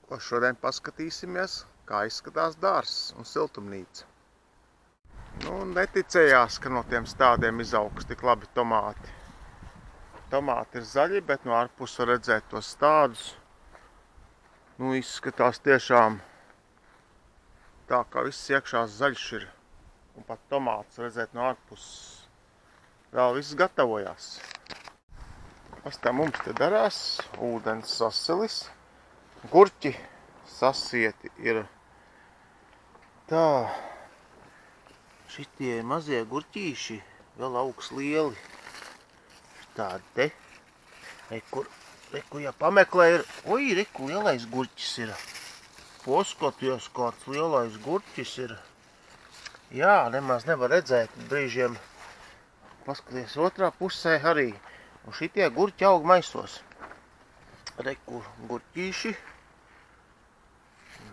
Ko šodien paskatīsimies, kā izskatās dārzs un siltumnīca. Neticējās, ka no tiem stādiem izaugs tik labi tomāti. Tomāti ir zaļi, bet no ārpus var redzēt tos stādus. Izskatās tiešām tā, kā viss iekšā zaļš ir. Un pat tomāts redzēt no ārpus. Vēl viss gatavojās. Kas tā mums te darās? Ūdens sasilis. Gurķi sasieti ir tā. Šitie mazie gurķīši vēl augs lieli. Tādi te. Reku, ja pameklē ir. Oi, reku, lielais gurķis ir. Paskaties, kāds lielais gurķis ir. Jā, nemaz nevar redzēt brīžiem. Paskaties, otrā pusē arī. Un šitie gurķi aug maisos. Reku, gurķīši.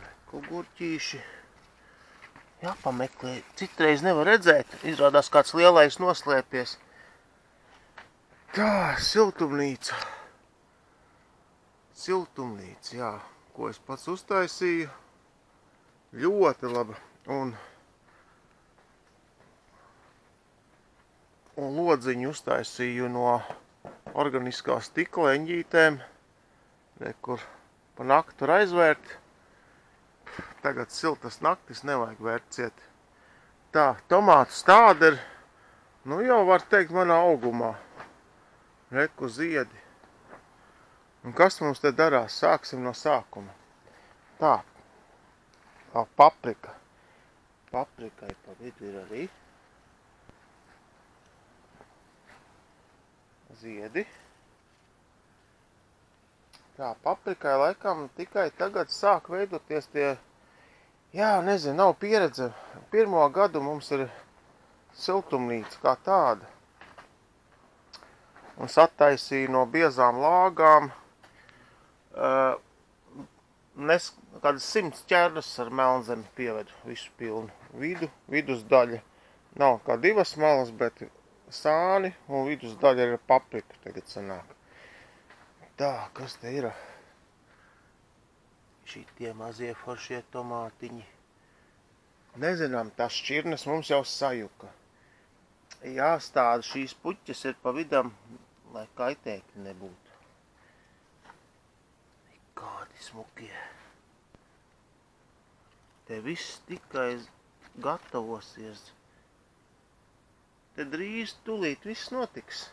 Reku, gurķīši. Jāpameklē. Citreiz nevar redzēt. Izrādās kāds lielais noslēpies. Tā, siltumnīca. Siltumnīca, jā. Ko es pats uztaisīju. Ļoti laba. Un lodziņu uztaisīju no organiskā stikla eņģītēm. Kur pa naktu var aizvērt. Tagad siltas naktis nevajag vērt ciet. Tā, tomātu stāda ir, jau var teikt manā augumā. Reku ziedi. Un kas mums te darās? Sāksim no sākuma. Tā, paprika. Paprikai pa vidu ir arī ziedi. Tā, paprikai laikam tikai tagad sāk veidoties tie, nezinu, nav pieredze. Pirmo gadu mums ir siltumnīca kā tāda. Un sataisīja no biezām lāgām kādas 100 ķērdas ar melnzemi pievedu, visu pilnu. Vidusdaļa nav kā divas malas, bet sāni un vidusdaļa ir paprika tagad sanāk. Tā, kas te ir? Šitie mazie foršie tomātiņi. Nezinām, tās šķirnes mums jau sajuka. Jāstāda šīs puķes ir pa vidam, lai kaitēkļi nebūtu. Kādi smukie. Te viss tikai gatavosies. Te drīz tūlīt viss notiks.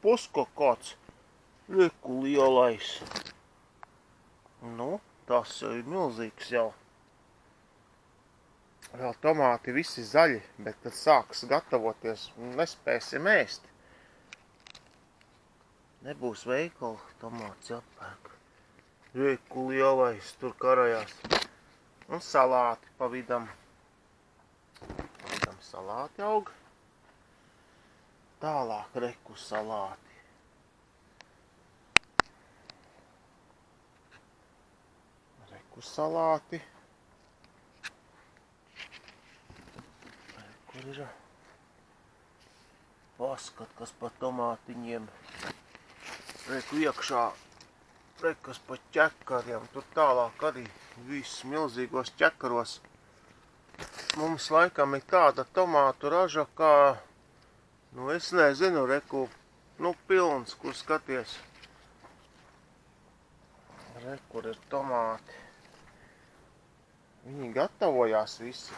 Posko kāds. Reku lielais. Tas jau ir milzīgs jau. Vēl tomāti visi zaļi, bet tad sāks gatavoties. Nespēsim ēst. Nebūs veikala, tomāts jāpērk. Reku lielais tur karajās. Un salāti pa vidam. Pa vidam salāti aug. Tālāk reku salāti. Salāti. Kur ir? Paskat, kas pa tomātiņiem. Reku iekšā. Rekas pa ķekariem. Tur tālāk arī viss milzīgos ķekaros. Mums laikam ir tāda tomātu raža, kā, es nezinu, reku, pilns, kur skaties. Rekur ir tomāti. Viņi gatavojās visi.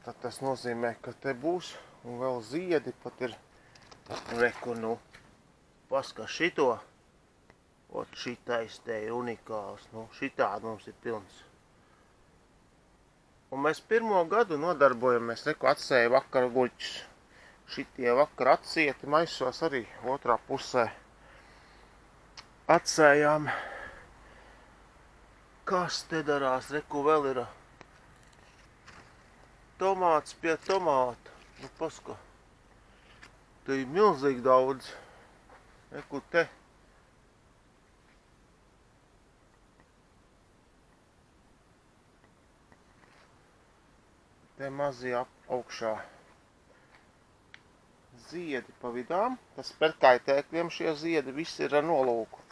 Tad tas nozīmē, ka te būs un vēl ziedi pat ir. Reku, paskat šito. Šitais te ir unikāls. Šitādi mums ir pilns. Un mēs pirmo gadu nodarbojamies. Reku, atsēja vakara guļķus. Šitie vakar atsieti maisos arī otrā pusē. Atsējām. Kas te darās? Reku, vēl ir tomāts pie tomāta. Paska. Te ir milzīgi daudz. Reku, te. Te mazie augšā. Ziedi pa vidām. Tas pret kaitēkļiem šie ziedi visi ir ar nolūku.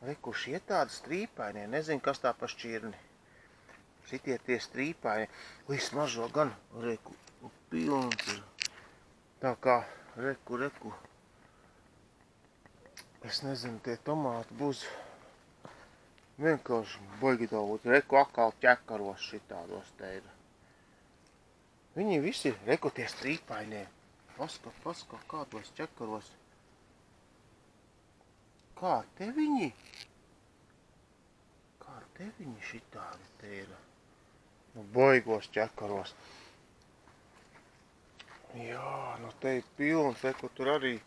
Reku, šie tādi strīpainie, nezinu, kas tā pa šķirni. Šitie tie strīpaini. Ui, smaržo gan, reku, pilns ir. Tā kā, reku. Es nezinu, tie tomāti būs vienkārši baigi daudz. Reku, atkal ķekaros šitādos te ir. Viņi visi, reku, tie strīpainie. Paska, kādos ķekaros. Kā te viņi šitādi te ir? Nu, baigos ķekaros. Jā, nu te ir pilns, reku, tur arī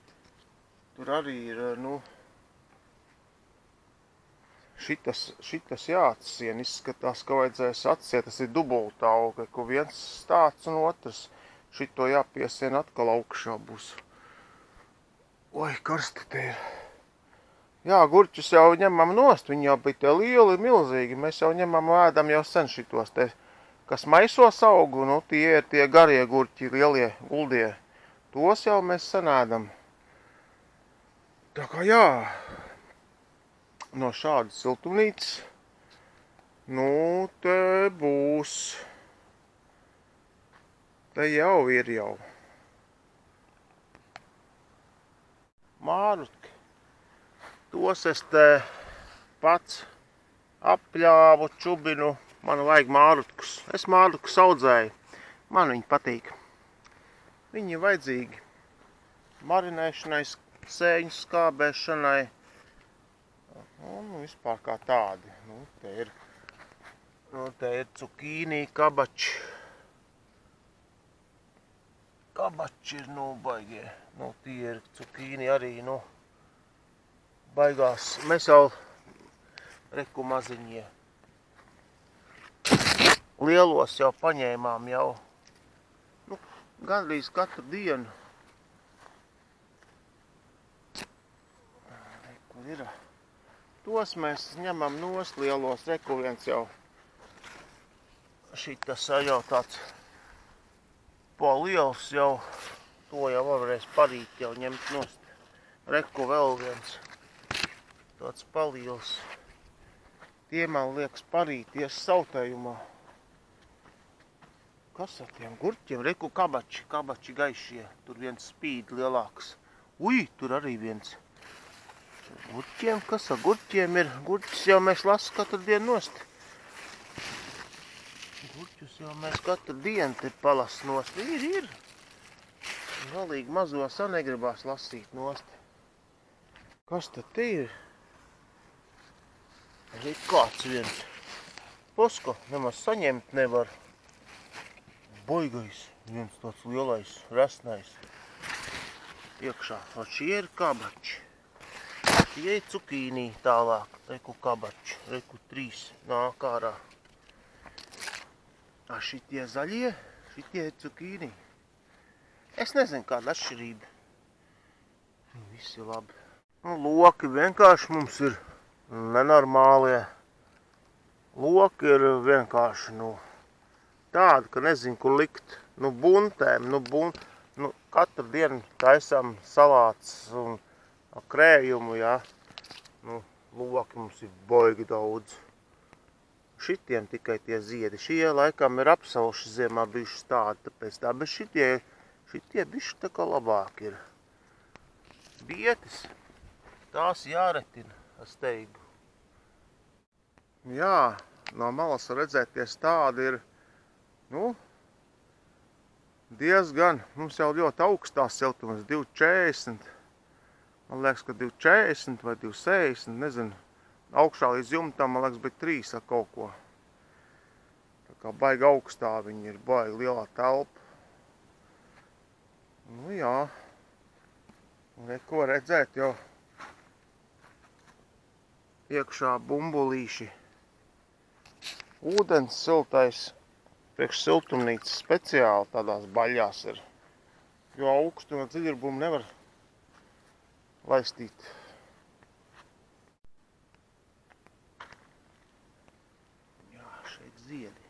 ir, nu, šitas jāatsien, izskatās, ka vajadzēs atsiet, tas ir dubultauga, ka viens stāds un otrs. Šito jāpiesien atkal augšā būs. Oi, karsti te ir. Jā, gurķus jau ņemam nost, viņi jau bija te lieli, milzīgi. Mēs jau ņemam ēdam jau sen šitos te, kas maisos augu, nu tie ir tie garie gurķi, lielie, guldie. Tos jau mēs sen ēdam. Tā kā jā, no šādas siltumnīcas, nu te būs. Te jau ir jau. Mārutki. Tos es te pats apļāvu, čubinu. Man vajag mārutkus. Es mārutkus audzēju. Man viņi patīk. Viņi ir vajadzīgi marinēšanai, sēņu skābēšanai. Un vispār kā tādi. Nu, te ir cukīnī, kabači. Kabači ir, nu, baigie. Nu, tie ir cukīni arī, nu, baigās. Mēs jau, reku maziņie, lielos jau paņēmām jau, nu, gandrīz katru dienu. Reku ir. Tos mēs ņemam nost lielos, reku viens jau. Šitas jau tāds. Po liels jau, to jau varēs parīt jau ņemt nost. Reku vēl viens, tāds paliels. Tie man liekas parīties sautējumā. Kas ar tiem gurķiem? Reku kabači gaišie. Tur viens spīd lielāks. Ui, tur arī viens. Gurķiem, kas ar gurķiem ir? Gurķis jau mēs lasu katru dienu nost. Gurķus jau mēs katru dienu te palas nost. Ir. Galīgi mazos negribās lasīt nost. Kas tad te ir? Arī kāds viens. Posko, nemaz saņemt nevar. Baigais, viens tāds lielais, resnais. Iekšā. Šie ir kabači. Tie ir cukīnī tālāk. Reku kabači. Reku 3 nāk ārā. Šitie zaļie, šitie ir cukīni. Es nezinu, kāda atšķirība. Visi labi. Nu, loki vienkārši mums ir nenormālie. Loki ir vienkārši, nu, tādi, ka nezinu, kur likt. Nu, buntēm, nu, katru dienu taisām salāts un krējumu, jā. Nu, loki mums ir baigi daudz. Šitiem tikai tie ziedi. Šie laikam ir apsaluši ziemā bijuši tādi, tāpēc tā, bet šitie bišķi tā kā labāk ir. Bietis, tās jāretina ar steigu. Jā, no malas redzēties tādi ir, nu, diezgan, mums jau ļoti augstās siltums, 240. Man liekas, ka 240 vai 260, nezinu. Augšā līdz jumtam, man liekas, bija 3 ar kaut ko. Tā kā baigi augstā viņi ir, baigi lielā telpa. Nu jā. Neko redzēt jau. Iekšā bumbulīši. Ūdens siltais. Priekš siltumnīcas speciāli tādās baļās ir. Jo augstu no dziļurbumu nevar laistīt. Ziedi.